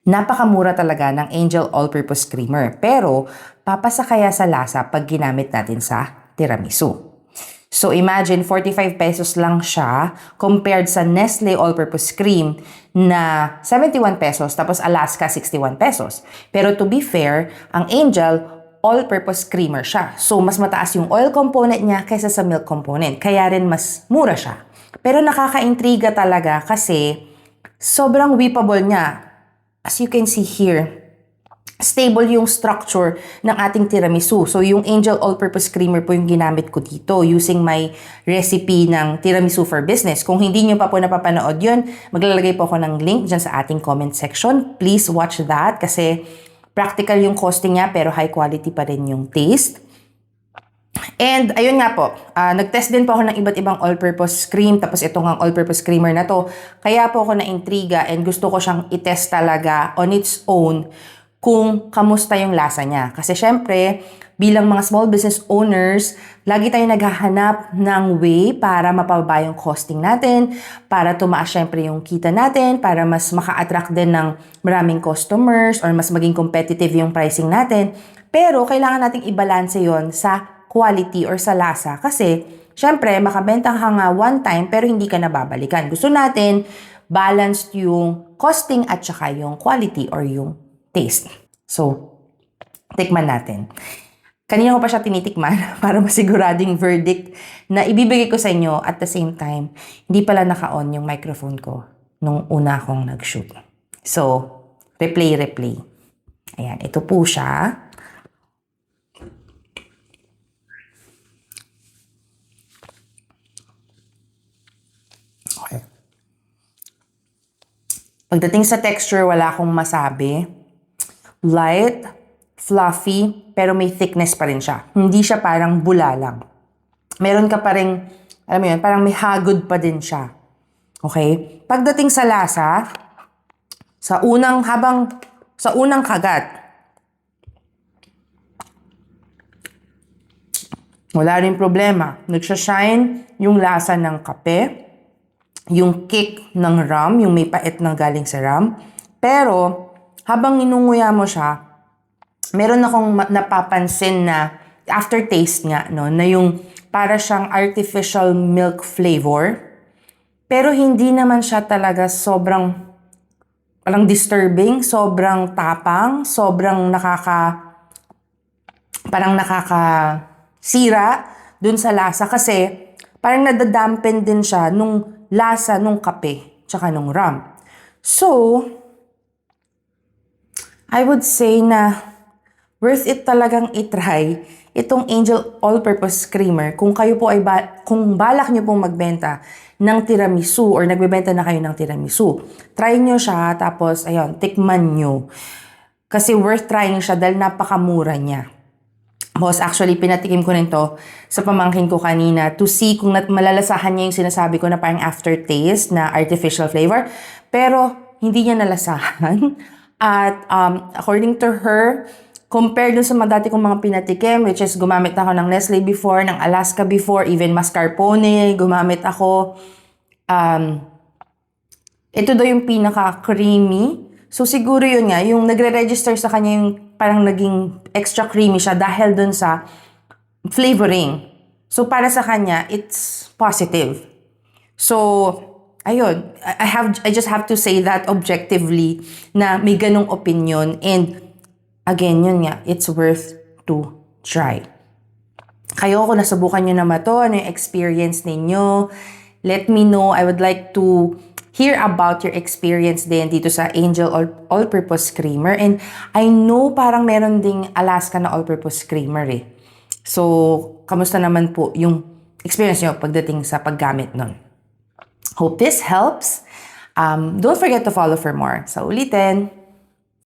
Napakamura talaga ng Angel All-Purpose Creamer, pero papasa kaya sa lasa pag ginamit natin sa tiramisu. So imagine 45 pesos lang siya compared sa Nestle All-Purpose Cream na 71 pesos tapos Alaska 61 pesos. Pero to be fair, ang Angel All-Purpose Creamer siya. So mas mataas yung oil component niya kaysa sa milk component. Kaya rin mas mura siya. Pero nakakaintriga talaga kasi sobrang whippable niya. As you can see here, stable yung structure ng ating tiramisu. So, yung Angel All-Purpose Creamer po yung ginamit ko dito using my recipe ng Tiramisu for Business. Kung hindi nyo pa po napapanood yun, maglalagay po ako ng link dyan sa ating comment section. Please watch that kasi practical yung costing niya pero high quality pa rin yung taste. And ayun nga po, nag-test din po ako ng iba't ibang all-purpose cream, tapos itong ang all-purpose creamer na to. Kaya po ako na-intriga and gusto ko siyang i-test talaga on its own kung kamusta yung lasa niya. Kasi syempre, bilang mga small business owners, lagi tayong naghahanap ng way para mapababa yung costing natin, para tumaas syempre yung kita natin, para mas maka-attract din ng maraming customers or mas maging competitive yung pricing natin. Pero kailangan nating i-balance yon sa quality or sa lasa. Kasi, syempre, makabenta ka nga one time pero hindi ka nababalikan. Gusto natin balanced yung costing at saka yung quality or yung taste. So, tikman natin. Kanina ko pa siya tinitikman para masigurading verdict na ibibigay ko sa inyo at the same time, hindi pala naka-on yung microphone ko nung una akong nag-shoot. So, replay. Ayan, ito po siya. Okay. Pagdating sa texture, wala akong masabi. Light, fluffy, pero may thickness pa rin siya. Hindi siya parang bula lang. Meron ka pa rin, alam mo yun, parang may hagod pa din siya. Okay? Pagdating sa lasa, sa unang kagat, wala rin problema. Nagsashine yung lasa ng kape, yung kick ng rum, yung may pait na galing sa rum. Pero, habang inunguya mo siya, meron akong napapansin na aftertaste nga, no, na yung para siyang artificial milk flavor. Pero hindi naman siya talaga sobrang parang disturbing, sobrang tapang, sobrang nakakasira dun sa lasa kasi parang nadadampen din siya nung lasa nung kape tsaka nung rum. So, I would say na worth it talagang itry itong Angel All-Purpose Creamer kung kayo po ay kung balak nyo pong magbenta ng tiramisu or nagbebenta na kayo ng tiramisu. Try nyo siya tapos ayun, tikman nyo. Kasi worth trying siya dahil napakamura niya. Boss, actually, pinatikim ko nito sa pamangkin ko kanina to see kung malalasahan niya yung sinasabi ko na parang aftertaste na artificial flavor. Pero, hindi niya nalasahan. At according to her, compared dun sa mga dati kong mga pinatikim, which is gumamit ako ng Nestle before, ng Alaska before, even mascarpone, gumamit ako. Ito daw yung pinaka-creamy. So, siguro yun nga, yung nagre-register sa kanya yung parang naging extra creamy siya dahil dun sa flavoring. So, para sa kanya, it's positive. So, ayun, I just have to say that objectively na may ganong opinion. And, again, yun nga, it's worth to try. Kayo, kung nasubukan nyo naman to, ano yung experience ninyo, let me know. I would like to hear about your experience din dito sa Angel All-Purpose Creamer. And I know parang meron ding Alaska na All-Purpose Creamer eh. So, kamusta naman po yung experience nyo pagdating sa paggamit nun? Hope this helps. Don't forget to follow for more. Sa ulitin.